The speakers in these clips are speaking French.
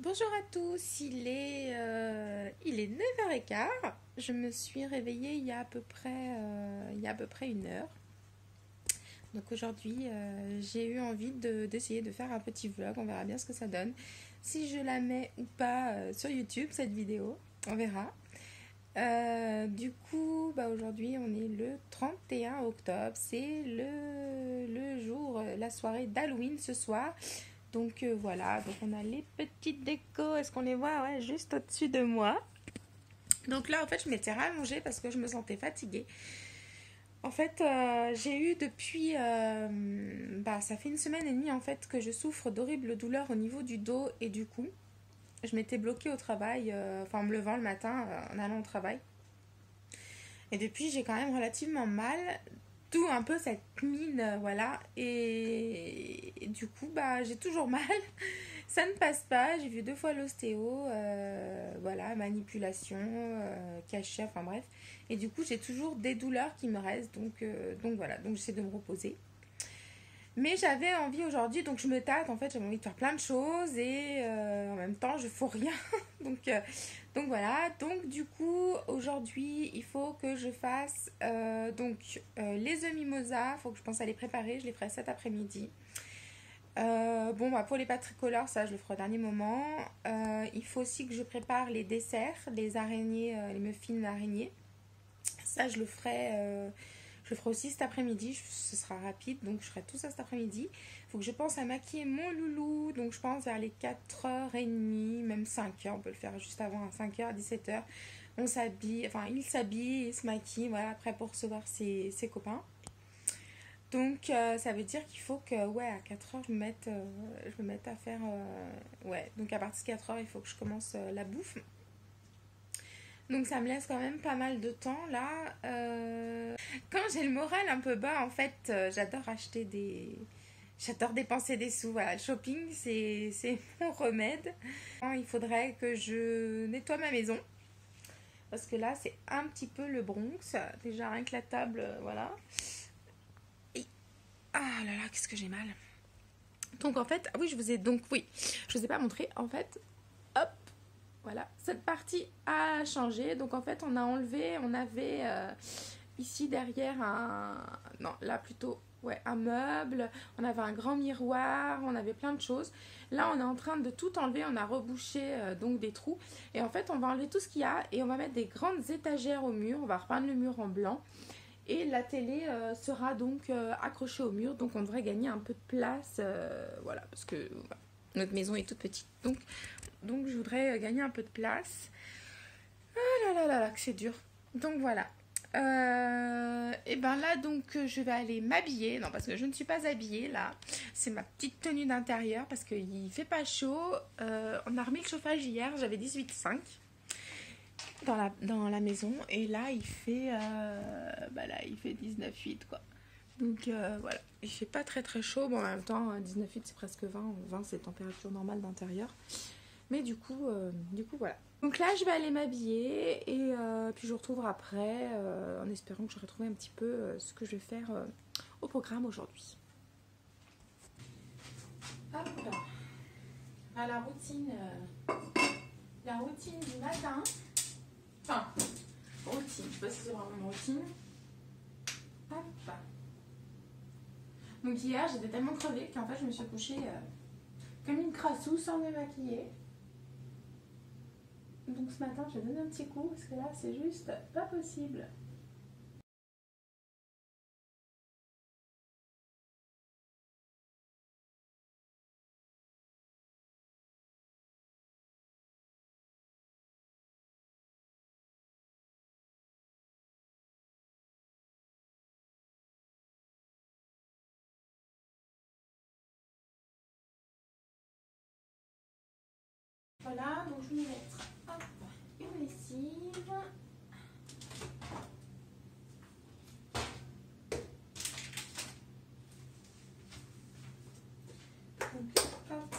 Bonjour à tous, il est 9h15. Je me suis réveillée il y a à peu près une heure. Donc aujourd'hui, j'ai eu envie d'essayer de faire un petit vlog. On verra bien ce que ça donne. Si je la mets ou pas sur YouTube, cette vidéo, on verra. Du coup, aujourd'hui, on est le 31 octobre. C'est le jour, la soirée d'Halloween ce soir. Donc voilà, donc on a les petites décos, est-ce qu'on les voit? Ouais, juste au-dessus de moi. Donc là, en fait, je m'étais rallongée parce que je me sentais fatiguée. En fait, j'ai eu depuis, ça fait une semaine et demie en fait que je souffre d'horribles douleurs au niveau du dos et du cou. Je m'étais bloquée au travail, en me levant le matin en allant au travail. Et depuis, j'ai quand même relativement mal, d'où un peu cette mine, voilà. Et du coup, j'ai toujours mal. Ça ne passe pas, j'ai vu 2 fois l'ostéo, voilà, manipulation, cachet, enfin bref. Et du coup, j'ai toujours des douleurs qui me restent, donc voilà, donc j'essaie de me reposer. Mais j'avais envie aujourd'hui, donc je me tâte, en fait, j'avais envie de faire plein de choses et en même temps, je fous rien. donc, euh, donc voilà, donc du coup, aujourd'hui, il faut que je fasse les œufs mimosa, il faut que je pense à les préparer, je les ferai cet après-midi. Pour les pâtes tricolores, ça je le ferai au dernier moment. Il faut aussi que je prépare les desserts, les araignées, les muffins araignées. Ça je le ferai aussi cet après-midi. Ce sera rapide, donc je ferai tout ça cet après-midi. Il faut que je pense à maquiller mon loulou, donc je pense vers les 4h30, même 5h. On peut le faire juste avant, à 5h, 17h. On s'habille, enfin il s'habille, il se maquille, voilà, prêt pour recevoir ses copains. Donc ça veut dire qu'il faut que ouais à 4 heures je me mette à faire ouais donc à partir de 4 heures il faut que je commence la bouffe. Donc ça me laisse quand même pas mal de temps là. Quand j'ai le moral un peu bas en fait j'adore dépenser des sous. Voilà, le shopping c'est mon remède. Il faudrait que je nettoie ma maison parce que là c'est un petit peu le Bronx. Déjà rien que la table voilà. Et ah là là qu'est-ce que j'ai mal. Donc en fait, ah oui, je vous ai pas montré. En fait, hop, voilà, cette partie a changé. Donc en fait, on avait ici derrière non, là plutôt, ouais, un meuble. On avait un grand miroir, on avait plein de choses. Là, on est en train de tout enlever. On a rebouché donc des trous. Et en fait, on va enlever tout ce qu'il y a et on va mettre des grandes étagères au mur. On va repeindre le mur en blanc. Et la télé sera donc accrochée au mur, donc on devrait gagner un peu de place, voilà, parce que voilà, notre maison est toute petite, donc je voudrais gagner un peu de place. Ah là là là là, que c'est dur. Donc voilà. Et ben là, donc je vais aller m'habiller, non parce que je ne suis pas habillée là, c'est ma petite tenue d'intérieur parce qu'il fait pas chaud. On a remis le chauffage hier, j'avais 18,5 dans la maison et là il fait 19,8 quoi. Donc voilà, il fait pas très très chaud, bon en même temps 19,8 c'est presque 20, 20 c'est température normale d'intérieur. Mais du coup voilà. Donc là je vais aller m'habiller et puis je vous retrouve après en espérant que j'aurai trouvé un petit peu ce que je vais faire au programme aujourd'hui. Hop là. À la routine du matin. Enfin, routine, je sais pas si c'est vraiment une routine. Hop. Donc hier, j'étais tellement crevée qu'en fait, je me suis couchée comme une crassou sans me maquiller. Donc ce matin, je vais donner un petit coup parce que là, c'est juste pas possible. Voilà, donc je vais mettre hop, une lessive. Donc hop.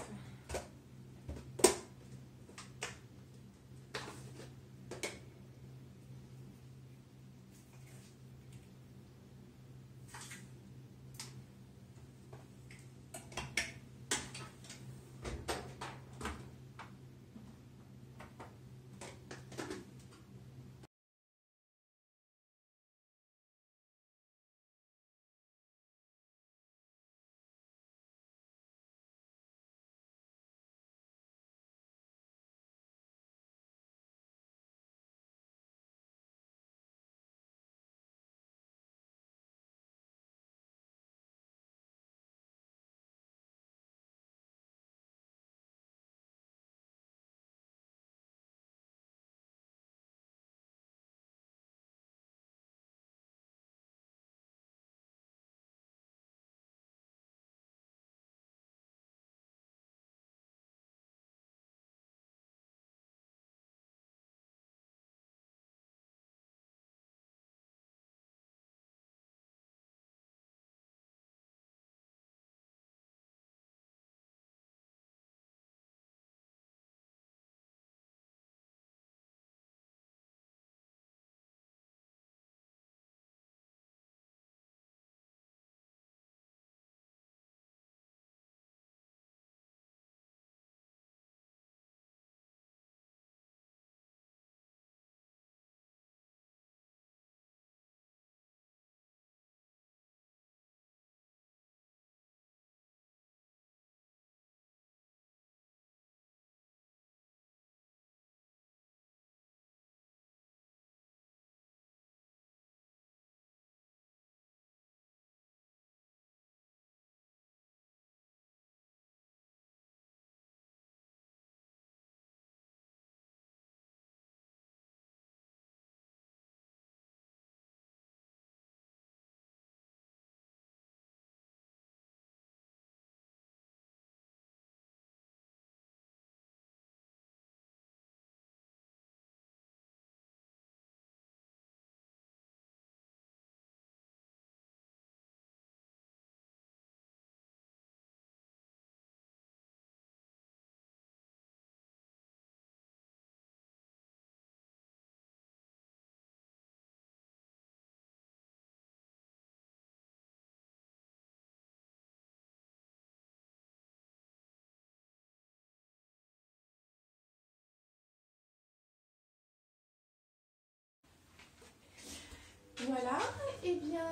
voilà, et bien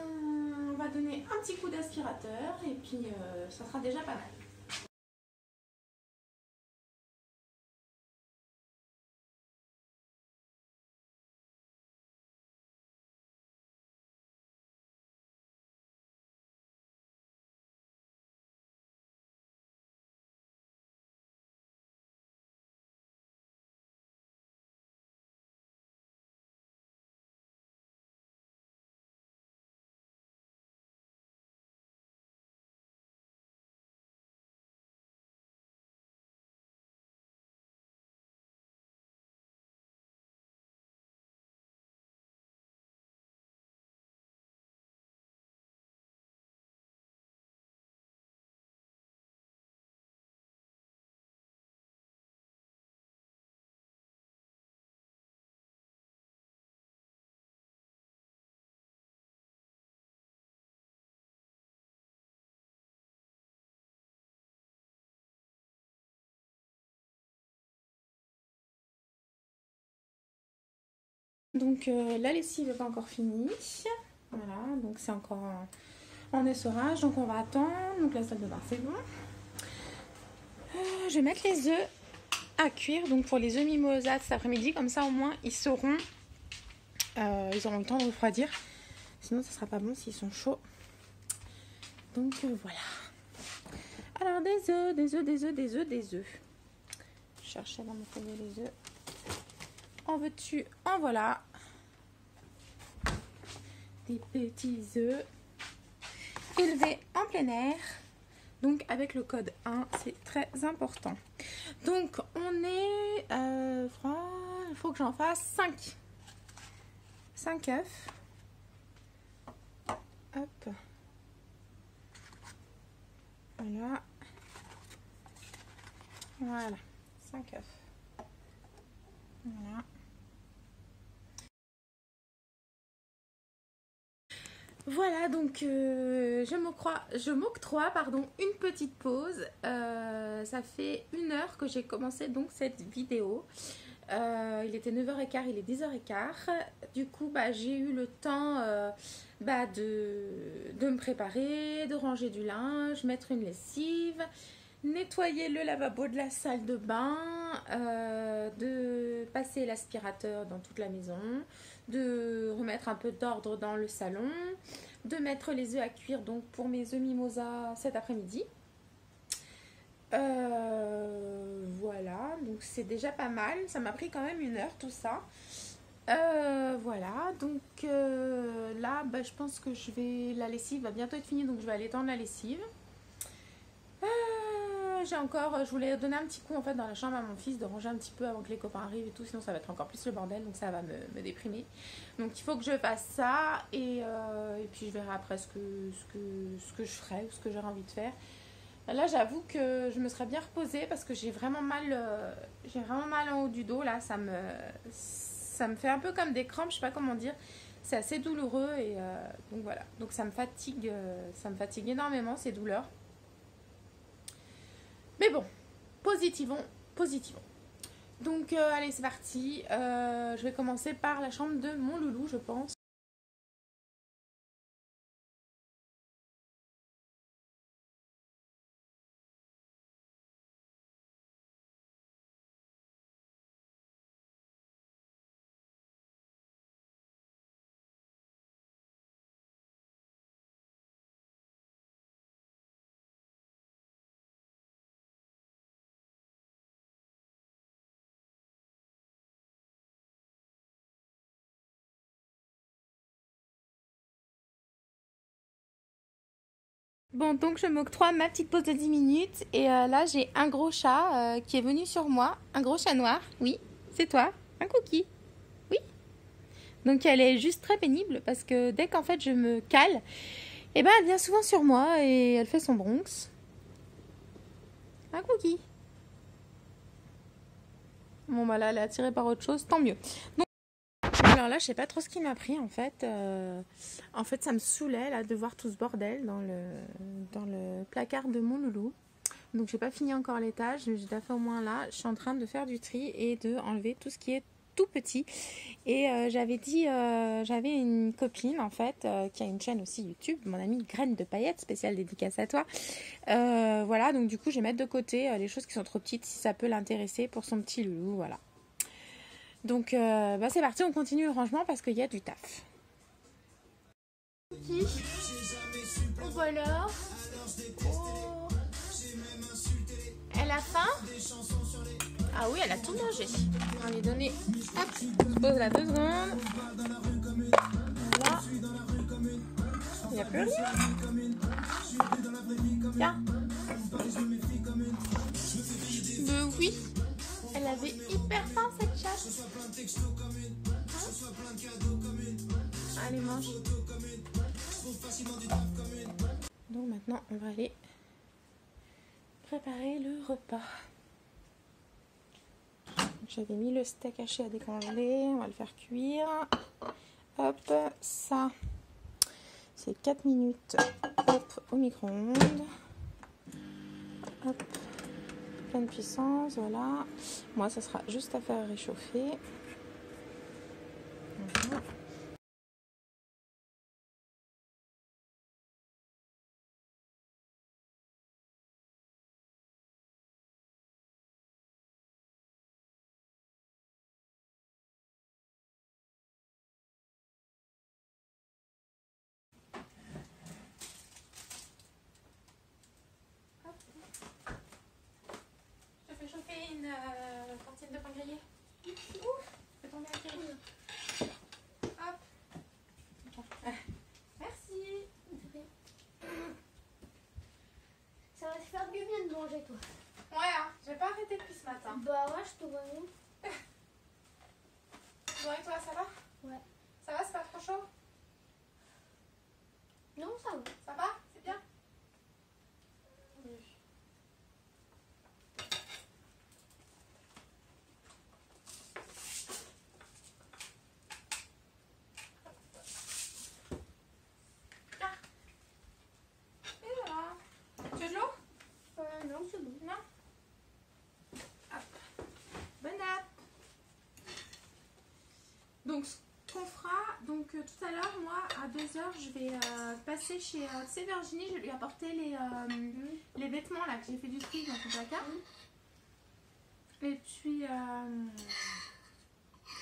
on va donner un petit coup d'aspirateur et puis ça sera déjà pas mal. Donc la lessive n'est pas encore finie. Voilà, donc c'est encore en essorage. Donc on va attendre. Donc la salle de bain c'est bon. Je vais mettre les œufs à cuire. Donc pour les œufs mimosa cet après-midi. Comme ça au moins ils sauront. Ils auront le temps de refroidir. Sinon ça sera pas bon s'ils sont chauds. Donc voilà. Alors des œufs, des œufs, des œufs, des œufs, des œufs. Je cherchais dans mon foyer les œufs. En veux-tu, en voilà. Des petits œufs élevés en plein air. Donc avec le code 1, c'est très important. Donc on est... il faut que j'en fasse 5. 5 œufs. Hop. Voilà. Voilà. 5 œufs. Voilà. Voilà, donc je m'octroie une petite pause. Ça fait 1 heure que j'ai commencé donc cette vidéo. Il était 9h15, il est 10h15. Du coup, j'ai eu le temps de me préparer, de ranger du linge, mettre une lessive, nettoyer le lavabo de la salle de bain, de passer l'aspirateur dans toute la maison, de remettre un peu d'ordre dans le salon, de mettre les œufs à cuire donc pour mes œufs mimosa cet après-midi. Voilà, donc c'est déjà pas mal. Ça m'a pris quand même 1 heure tout ça. Voilà, donc là, je pense que la lessive va bientôt être finie, donc je vais aller tendre la lessive. Je voulais donner un petit coup en fait dans la chambre à mon fils, de ranger un petit peu avant que les copains arrivent et tout, sinon ça va être encore plus le bordel, donc ça va me déprimer. Donc il faut que je fasse ça et puis je verrai après ce que je ferai ou ce que j'aurai envie de faire. Là j'avoue que je me serais bien reposée parce que j'ai vraiment mal en haut du dos là, ça me fait un peu comme des crampes, je sais pas comment dire. C'est assez douloureux et donc voilà. Donc ça me fatigue énormément ces douleurs. Mais bon, positivons. Donc allez, c'est parti. Je vais commencer par la chambre de mon loulou, je pense. Bon, donc je m'octroie ma petite pause de 10 minutes. Et là, j'ai un gros chat qui est venu sur moi. Un gros chat noir. Oui, c'est toi. Un cookie. Oui. Donc elle est juste très pénible parce que dès qu'en fait je me cale, et elle vient souvent sur moi et elle fait son Bronx. Un cookie. Bon, là, elle est attirée par autre chose, tant mieux. Donc, alors là, je sais pas trop ce qui m'a pris en fait. En fait, ça me saoulait là de voir tout ce bordel dans le placard de mon loulou. Donc, j'ai pas fini encore l'étage, mais j'ai déjà fait au moins là. Je suis en train de faire du tri et de enlever tout ce qui est tout petit. Et j'avais une copine en fait qui a une chaîne aussi YouTube, mon amie Graine de Paillettes, spéciale dédicace à toi. Voilà, donc du coup je vais mettre de côté les choses qui sont trop petites si ça peut l'intéresser pour son petit loulou, voilà. Donc c'est parti, on continue le rangement parce qu'il y a du taf. Voilà. Oh. Elle a faim? Ah oui, elle a tout mangé. On va lui donner. Hop, on se pose là 2 secondes. Voilà. Il n'y a plus rien. Tiens. Oui. Elle avait hyper faim cette chatte. Hein? Allez, mange. Donc maintenant, on va aller préparer le repas. J'avais mis le steak haché à décongeler, on va le faire cuire. Hop, ça, c'est 4 minutes. Hop, au micro-ondes. Hop, pleine puissance, voilà. Moi, ça sera juste à faire réchauffer. Voilà. Je fais chauffer une cantine de pain grillé. Fais tomber la grille. Hop. Merci. Ça va te faire du bien de manger, toi. Ouais, hein, j'ai pas arrêté depuis ce matin. Bah ouais, je te vois bien. Bon, et toi, ça va? Ouais. Ça va, c'est pas trop chaud? Non, ça va. Ça va? C'est bien? Oui. Et voilà. Tu veux de l'eau? Non, c'est bon. Non? Hop. Bonne app. Donc, ce qu'on fera, donc tout à l'heure, moi, à 2h, je vais passer chez tu sais, Virginie, je vais lui apporter les vêtements là que j'ai fait du tri dans son placard. Et puis,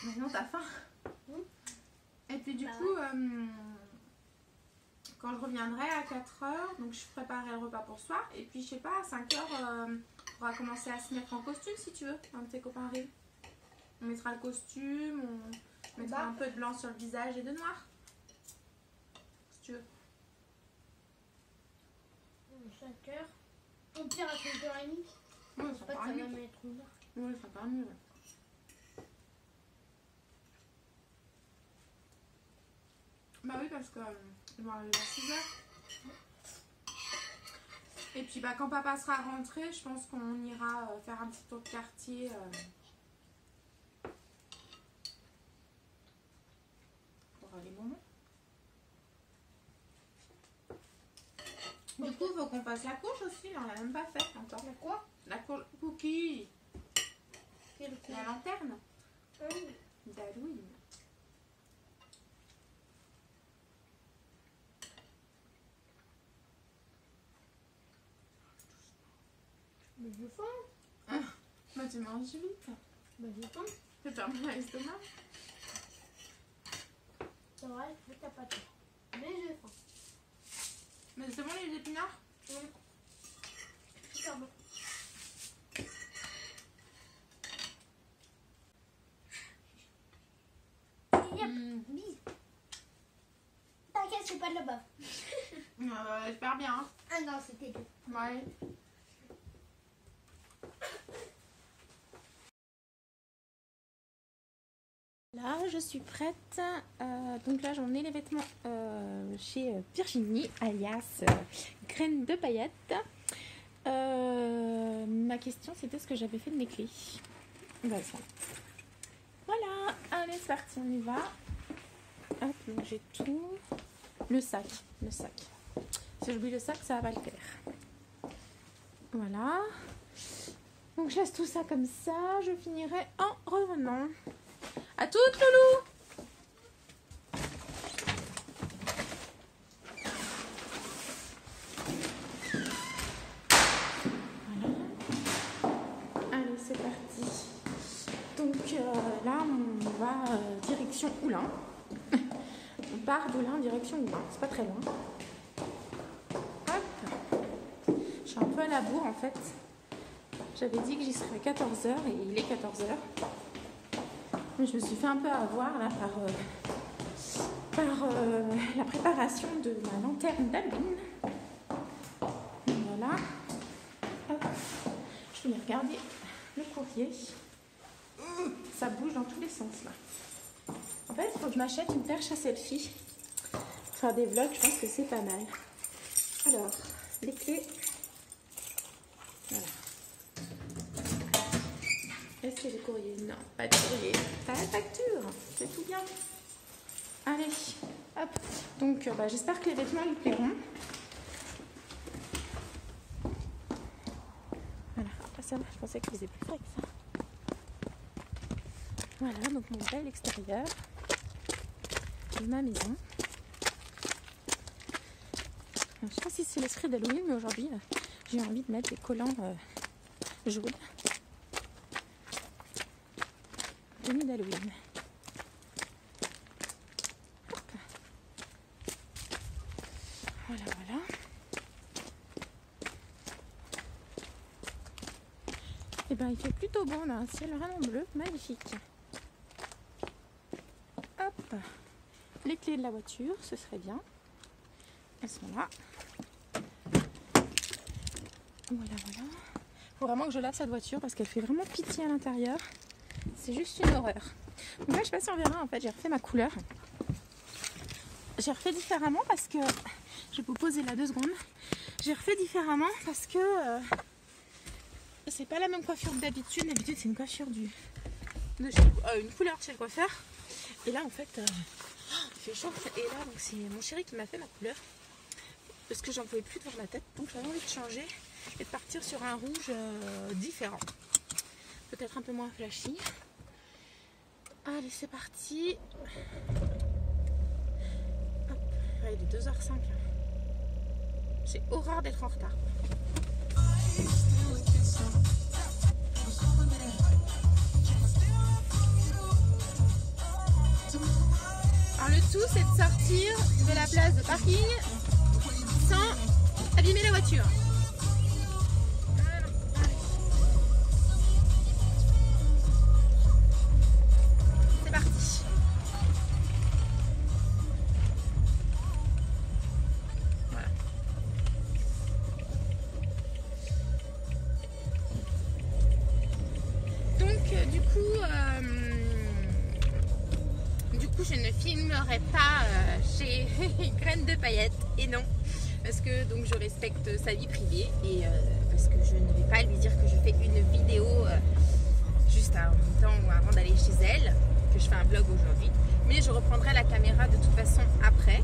maintenant t'as faim. Et puis du coup, quand je reviendrai à 4h, donc je préparerai le repas pour ce soir. Et puis je sais pas, à 5h, on pourra commencer à se mettre en costume si tu veux. Un de tes copains arrive. On mettra le costume, on mettra un peu de blanc sur le visage et de noir. Si tu veux. 5 heures. Au pire, à 5h30. Oui, C'est pas que ça va mettre une heure. Oui, ça part mieux. Bah oui, parce que ils vont arriver à 6h. Et puis bah, quand papa sera rentré, je pense qu'on ira faire un petit tour de quartier. Pour les moments. Du coup, il faut qu'on fasse la couche aussi, là, on l'a même pas fait encore. La quoi? La couche cookie. Quelle La lanterne. Oui. d'Halloween. Mais j'ai faim. Bah tu manges vite. Bah j'ai faim. Tu fermes l'estomac. C'est vrai, mais t'as pas de faim. Mais j'ai faim. Mais c'est bon les épinards? Super bon. Bise. T'inquiète, c'est pas de la baffe. J'espère bien. Hein. Ah non, c'était tout. Ouais. Là, je suis prête. Donc là, j'en ai les vêtements chez Virginie, alias Graine de Paillettes. Ma question, c'était ce que j'avais fait de mes clés. Voilà. Voilà, allez, c'est parti, on y va. Hop, donc j'ai tout. Le sac. Si j'oublie le sac, ça va pas le faire. Voilà. Donc je laisse tout ça comme ça. Je finirai en revenant. À toutes, Loulou. Allez, c'est parti. Donc là, on va direction Oulin. On part d'Oulin direction Oulin. C'est pas très loin. Hop. Je suis un peu à la bourre en fait. J'avais dit que j'y serais à 14h et il est 14h. Mais je me suis fait un peu avoir là par la préparation de ma lanterne d'Halloween. Voilà. Hop. Je vais regarder le courrier. Ça bouge dans tous les sens là. En fait, il faut que je m'achète une perche à selfie. Pour faire des vlogs, je pense que c'est pas mal. Alors, les clés. Voilà. Est-ce qu'il y a des courriers? Non, pas de courrier. Pas la facture. C'est tout bien. Allez, hop. Donc, j'espère que les vêtements lui plairont. Voilà, après ça va. Je pensais qu'il faisait plus frais que ça. Voilà, donc mon bel extérieur de ma maison. Je ne sais pas si c'est l'esprit d'Halloween, mais aujourd'hui, j'ai envie de mettre des collants jaunes. Tenue d'Halloween. Voilà, voilà. Et ben il fait plutôt bon, on a un ciel vraiment bleu, magnifique. Hop, les clés de la voiture, ce serait bien. Elles sont là. Voilà, voilà. Faut vraiment que je lave cette voiture parce qu'elle fait vraiment pitié à l'intérieur. C'est juste une horreur. Donc là, je sais pas si on verra, en fait, j'ai refait ma couleur. J'ai refait différemment parce que... Je vais vous poser là 2 secondes. J'ai refait différemment parce que... c'est pas la même coiffure que d'habitude. D'habitude, c'est une coiffure une couleur de chez le coiffeur. Et là, en fait, il fait chaud. Et là, donc c'est mon chéri qui m'a fait ma couleur. Parce que j'en pouvais plus de voir la tête. Donc j'avais envie de changer et de partir sur un rouge différent. Peut-être un peu moins flashy. Allez, c'est parti. Hop. Ouais, il est 2h05. J'ai horreur d'être en retard. Alors le tout, c'est de sortir de la place de parking sans abîmer la voiture. C'est parti. Voilà. Donc du coup, je ne filmerai pas chez Graines de Paillettes, et non, parce que donc je respecte sa vie privée et parce que je ne vais pas lui dire que je fais une vidéo juste en même temps ou avant d'aller chez elle, que je fais un vlog aujourd'hui, mais je reprendrai la caméra de toute façon après.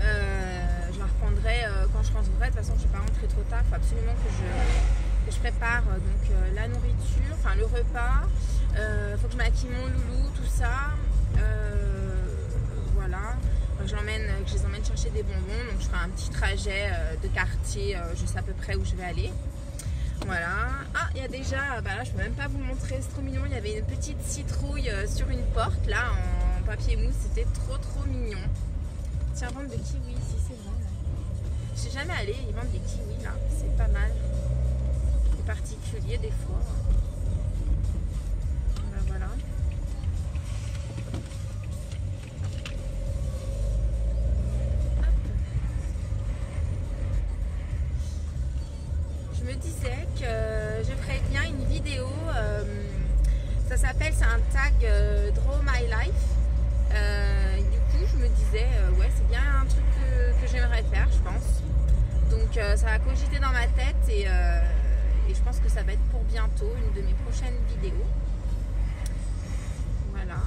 Je la reprendrai quand je rentrerai. De toute façon, je ne vais pas rentrer trop tard. Il faut absolument que je prépare donc la nourriture, enfin le repas. Faut que je maquille mon loulou, tout ça. Voilà. Que je les emmène chercher des bonbons. Donc je ferai un petit trajet de quartier. Je sais à peu près où je vais aller. Voilà. Ah, il y a déjà, là je peux même pas vous montrer, c'est trop mignon. Il y avait une petite citrouille sur une porte là en papier mousse. C'était trop mignon. Tiens, vendre des kiwis ici, c'est vrai. Je suis jamais allée, ils vendent des kiwis là, c'est pas mal. C'est particulier des fois. Voilà. Je me disais que je ferais bien une vidéo. Ça s'appelle, c'est un tag Draw My Life. Du coup, je me disais, ouais, c'est bien un truc que j'aimerais faire, je pense. Donc, ça va cogiter dans ma tête et je pense que ça va être pour bientôt une de mes prochaines vidéos. Voilà.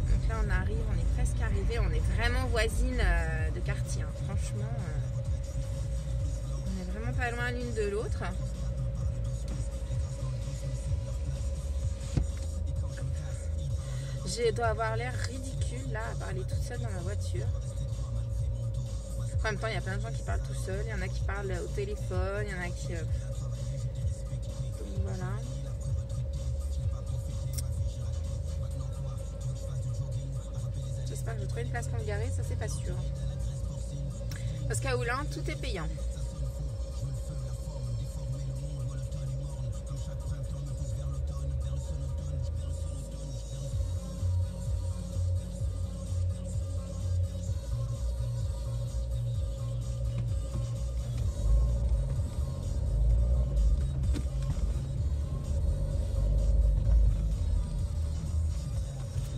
Donc là, on arrive, on est presque arrivé. On est vraiment voisines de quartier. Hein. Franchement, on est vraiment pas loin l'une de l'autre. Je dois avoir l'air ridicule là à parler toute seule dans ma voiture. En même temps, il y a plein de gens qui parlent tout seuls. Il y en a qui parlent au téléphone, il y en a qui... Donc voilà. J'espère que je vais trouver une place pour me garer, ça c'est pas sûr. Parce qu'à Oulin, tout est payant.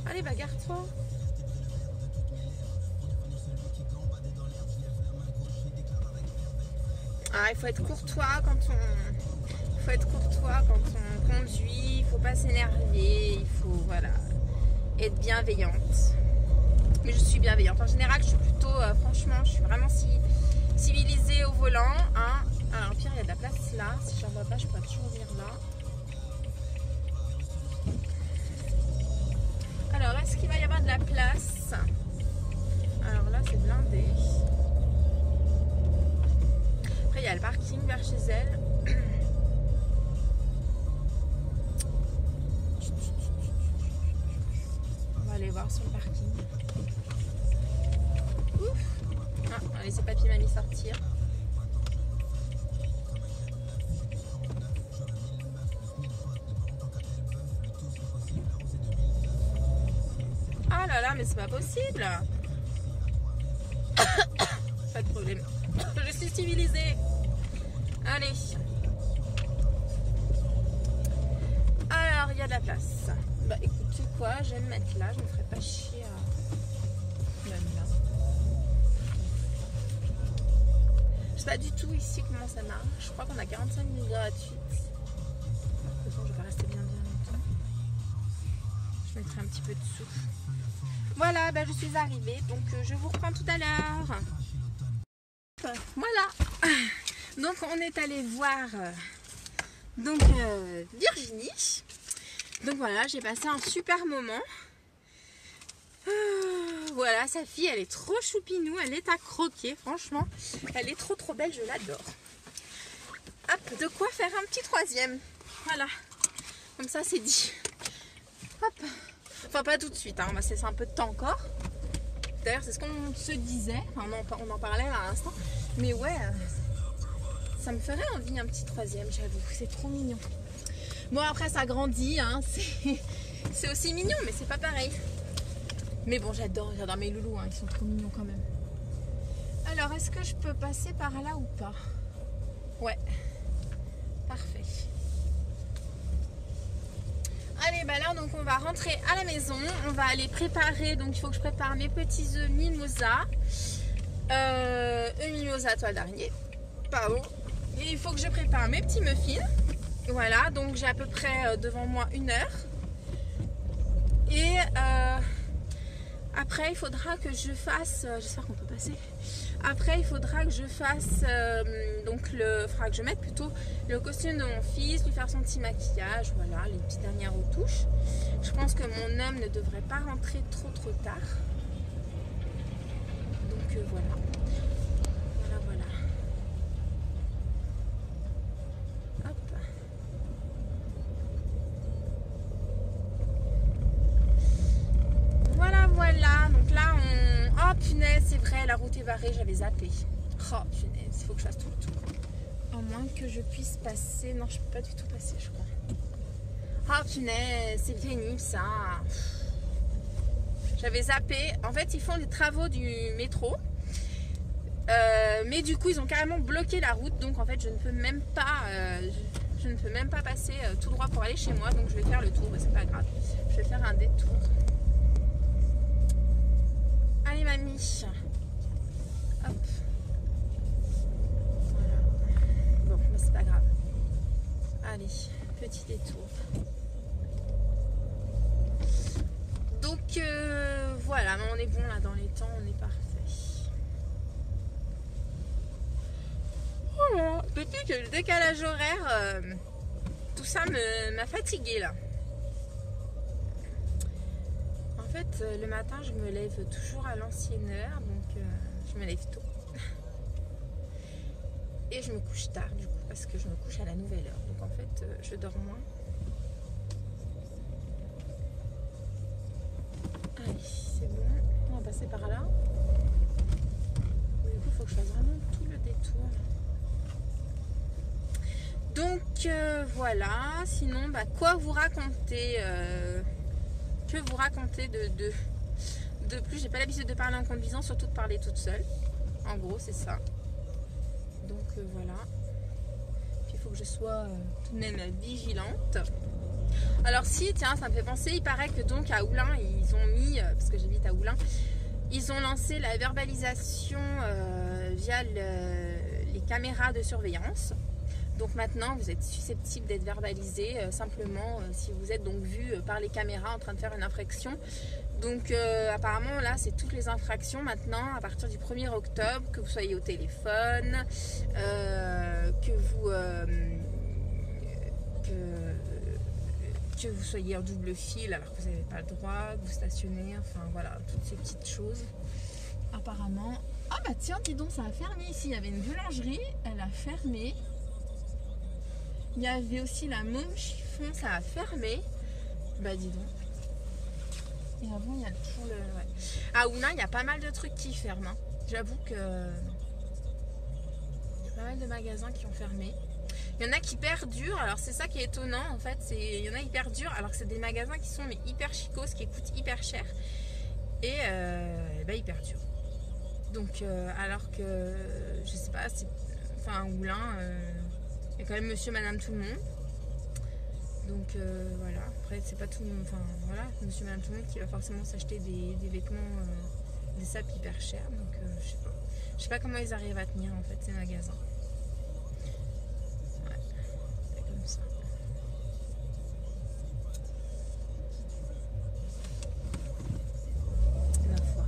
Allez, bagarre-toi. Ah, il faut être courtois quand on conduit, il faut pas s'énerver, il faut voilà être bienveillante. Mais je suis bienveillante. En général, je suis plutôt, franchement, je suis vraiment civilisée au volant. Hein. Alors, pire, il y a de la place là. Si j'en vois pas, je pourrais toujours venir là. Alors, est-ce qu'il va y avoir de la place? Alors là, c'est blindé. Après, il y a le parking vers chez elle. On va aller voir sur le parking. Ouf. Ah, on va laisser papy et mamie sortir. Ah là là, mais c'est pas possible. Pas de problème. Je suis civilisée. Allez. Alors, il y a de la place. Bah écoute, tu sais quoi, je vais me mettre là. Je me ferai pas chier à... Même là. Je sais pas du tout ici comment ça marche. Je crois qu'on a 45 minutes gratuites. De toute façon, je vais pas rester bien longtemps. Je mettrai un petit peu de sous. Voilà, bah, je suis arrivée. Donc, je vous reprends tout à l'heure. Voilà. Donc on est allé voir Virginie. Donc voilà, j'ai passé un super moment. Voilà, sa fille, elle est trop choupinou, elle est à croquer, franchement. Elle est trop belle, je l'adore. Hop, de quoi faire un petit troisième. Voilà, comme ça c'est dit. Hop. Enfin pas tout de suite, hein. On va se laisser un peu de temps encore. D'ailleurs c'est ce qu'on se disait, enfin, on en parlait là à l'instant. Mais ouais, ça me ferait envie un petit troisième, j'avoue, c'est trop mignon. Bon après ça grandit, hein. C'est aussi mignon mais c'est pas pareil. Mais bon j'adore mes loulous, hein. Ils sont trop mignons quand même. Alors est-ce que je peux passer par là ou pas? Ouais, parfait. Allez, bah là donc on va rentrer à la maison, on va aller préparer, donc il faut que je prépare mes petits œufs mimosa, œufs mimosa toile d'araignée, pardon, et il faut que je prépare mes petits muffins, voilà, donc j'ai à peu près devant moi 1 heure, et après il faudra que je fasse, j'espère qu'on peut passer, après il faudra que je fasse, faudra que je mette plutôt le costume de mon fils, lui faire son petit maquillage, voilà, les petites dernières retouches. Je pense que mon homme ne devrait pas rentrer trop tard. Donc voilà. Voilà. Hop. Voilà. Donc là, oh punaise, c'est vrai, la route est barrée, j'avais zappé. Oh punaise, il faut que je fasse tout le tour. À moins que je puisse passer. Non, je peux pas du tout passer, je crois. Oh punaise, c'est pénible ça. J'avais zappé. En fait, ils font les travaux du métro. Mais du coup, ils ont carrément bloqué la route. Donc en fait, je ne peux même pas passer tout droit pour aller chez moi. Donc je vais faire le tour, mais c'est pas grave. Je vais faire un détour. Allez mamie. Hop. Voilà. Bon, mais c'est pas grave. Allez, petit détour. Donc voilà, on est bon là dans les temps, on est parfait. Voilà. Depuis que le décalage horaire, tout ça m'a fatiguée là. fait, le matin, je me lève toujours à l'ancienne heure, donc je me lève tôt. Et je me couche tard, du coup, parce que je me couche à la nouvelle heure. Donc en fait, je dors moins. Allez, c'est bon. On va passer par là. Du coup, il faut que je fasse vraiment tout le détour. Donc voilà. Sinon, bah, quoi vous raconter que vous raconter de plus? J'ai pas l'habitude de parler en conduisant, surtout de parler toute seule. En gros, c'est ça. Donc voilà. Puis il faut que je sois tout de même vigilante. Alors si, tiens, ça me fait penser, il paraît que donc à Oulin, ils ont mis, parce que j'habite à Oulin, ils ont lancé la verbalisation via les caméras de surveillance. Donc maintenant, vous êtes susceptible d'être verbalisé simplement si vous êtes donc vu par les caméras en train de faire une infraction. Donc apparemment là, c'est toutes les infractions maintenant à partir du 1er octobre, que vous soyez au téléphone, que vous soyez en double fil alors que vous n'avez pas le droit, que vous stationnez, enfin voilà, toutes ces petites choses. Apparemment. Ah bah tiens, dis donc, ça a fermé ici. Il y avait une boulangerie, elle a fermé. Il y avait aussi la Môme Chiffon, ça a fermé. Bah dis donc. Et avant, il y a toujours le... Ouais. À Oulin, il y a pas mal de trucs qui ferment. Hein. J'avoue que... Il y a pas mal de magasins qui ont fermé. Il y en a qui perdurent. Alors c'est ça qui est étonnant en fait. Il y en a qui perdurent alors que c'est des magasins qui sont mais hyper chicos, qui coûtent hyper cher. Et bah, ils perdurent. Donc alors que... Je sais pas, c'est... Enfin, à Oulin... Il y a quand même monsieur, madame, tout le monde. Donc voilà. Après, c'est pas tout le monde. Enfin voilà, monsieur, madame, tout le monde qui va forcément s'acheter des vêtements, des sapes hyper chers. Donc je sais pas. Je sais pas comment ils arrivent à tenir en fait ces magasins. Ouais. C'est comme ça. Ma foi.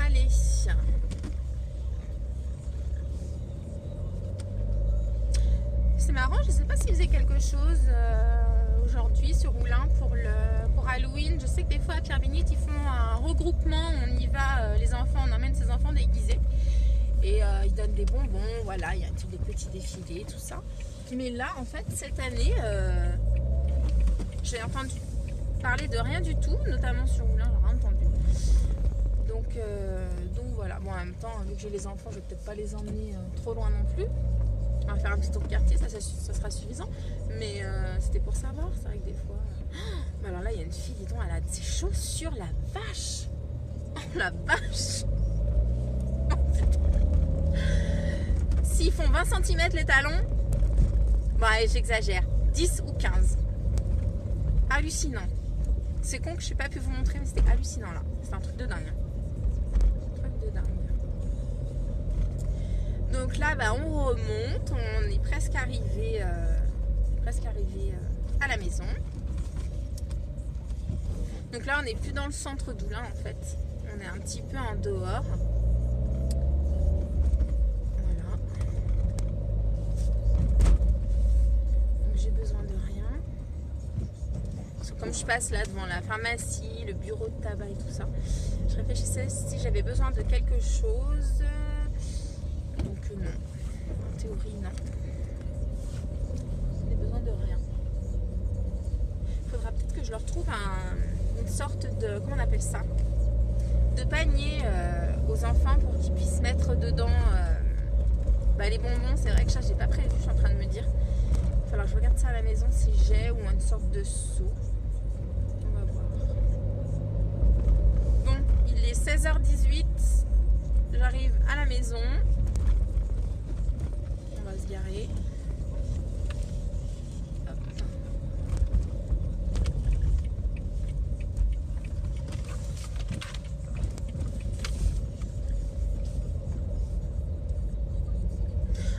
Allez. C'est marrant, je sais pas s'ils faisaient quelque chose aujourd'hui sur Oulin pour Halloween. Je sais que des fois à Pierre-Bénite ils font un regroupement, on y va, les enfants, on emmène ses enfants déguisés et ils donnent des bonbons, voilà, il y a des petits défilés, tout ça. Mais là en fait cette année j'ai entendu parler de rien du tout, notamment sur Oulin, j'ai rien entendu. Donc voilà, bon en même temps vu que j'ai les enfants je vais peut-être pas les emmener trop loin non plus. On va faire un petit tour de quartier, ça sera suffisant. Mais c'était pour savoir, c'est vrai que des fois... Mais alors là, il y a une fille, dis donc, elle a ses chaussures, la vache. Oh la vache. S'ils font 20 cm les talons, bah j'exagère, 10 ou 15. Hallucinant. C'est con que je n'ai pas pu vous montrer, mais c'était hallucinant là. C'est un truc de dingue. Donc là, bah, on remonte, on est presque arrivé à la maison. Donc là, on n'est plus dans le centre d'Oulin en fait. On est un petit peu en dehors. Voilà. Donc j'ai besoin de rien. Parce que comme je passe là devant la pharmacie, le bureau de tabac et tout ça, je réfléchissais si j'avais besoin de quelque chose. Donc non, en théorie non. J'ai besoin de rien. Il faudra peut-être que je leur trouve une sorte de, comment on appelle ça, de panier aux enfants pour qu'ils puissent mettre dedans bah, les bonbons. C'est vrai que ça j'ai pas prévu, je suis en train de me dire. Il va falloir que je regarde ça à la maison si j'ai ou une sorte de seau. On va voir. Bon, il est 16h18. J'arrive à la maison. On va se garer. Hop.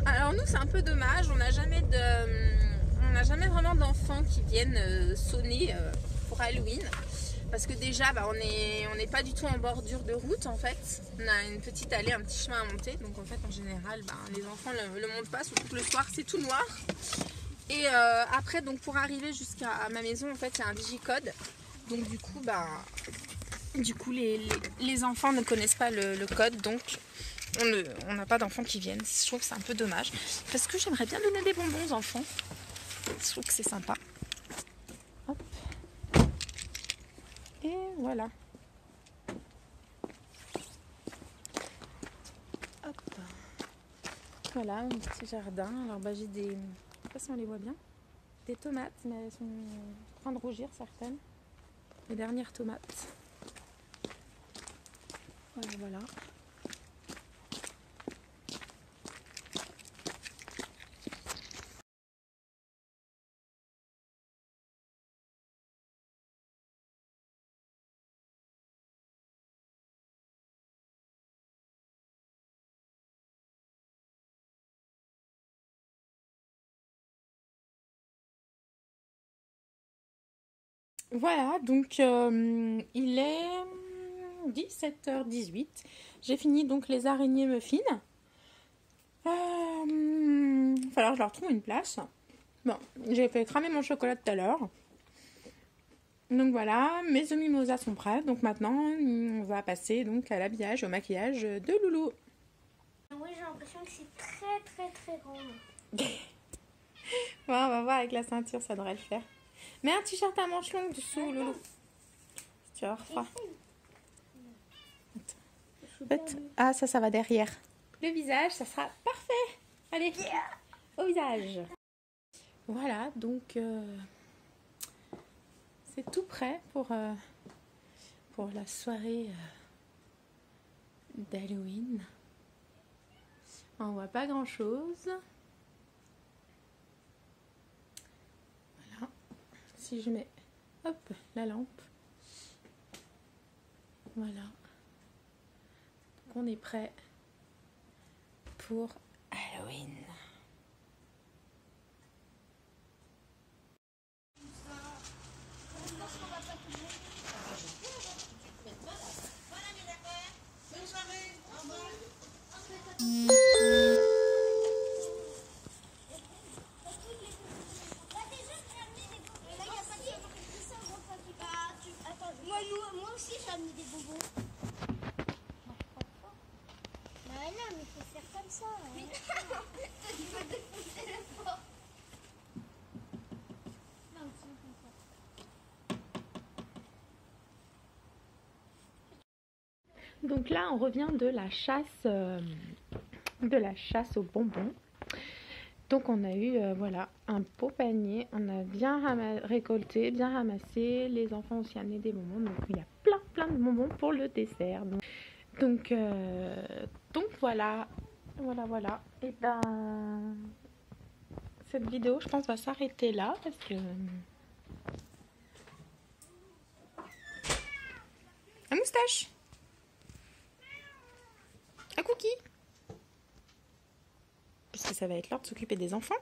Alors nous c'est un peu dommage, on n'a jamais vraiment d'enfants qui viennent sonner pour Halloween. Parce que déjà, bah, on n'est pas du tout en bordure de route en fait. On a une petite allée, un petit chemin à monter. Donc en fait, en général, bah, les enfants ne le montent pas. Surtout que le soir, c'est tout noir. Et après, donc pour arriver jusqu'à ma maison, en fait, il y a un digicode. Donc du coup, les enfants ne connaissent pas le code, donc on n'a pas d'enfants qui viennent. Je trouve que c'est un peu dommage. Parce que j'aimerais bien donner des bonbons aux enfants. Je trouve que c'est sympa. Hop. Et voilà. Hop. Voilà, mon petit jardin. Alors j'ai des... Je sais pas si on les voit bien. Des tomates, mais elles sont en train de rougir certaines. Les dernières tomates. Voilà. Voilà, donc il est 17h18. J'ai fini donc les araignées muffins. Il va falloir que je leur trouve une place. Bon, j'ai fait cramer mon chocolat tout à l'heure. Donc voilà, mes œufs mimosa sont prêts. Donc maintenant, on va passer donc à l'habillage, au maquillage de Loulou. Oui, j'ai l'impression que c'est très très très grand. Bon, on va voir avec la ceinture, ça devrait le faire. Mets un t-shirt à manches longues dessous, Loulou. Tu vas avoir froid. Ah, ça va derrière. Le visage, ça sera parfait. Allez, au visage. Voilà, donc c'est tout prêt pour la soirée d'Halloween. On voit pas grand chose. Voilà. Si je mets hop la lampe. Voilà. Donc on est prêt pour Halloween. Moi aussi j'ai amené des bonbons. Bah non, mais il faut faire comme ça. Mais non, tu vas défoncer la porte. Non, c'est comme ça. Donc là, on revient de la chasse aux bonbons. Donc on a eu voilà un beau panier, on a bien récolté, bien ramassé. Les enfants ont aussi amené des bonbons, donc il y a plein de bonbons pour le dessert. Donc voilà. Et ben cette vidéo, je pense, va s'arrêter là parce que un moustache, un cookie. Parce que ça va être l'heure de s'occuper des enfants.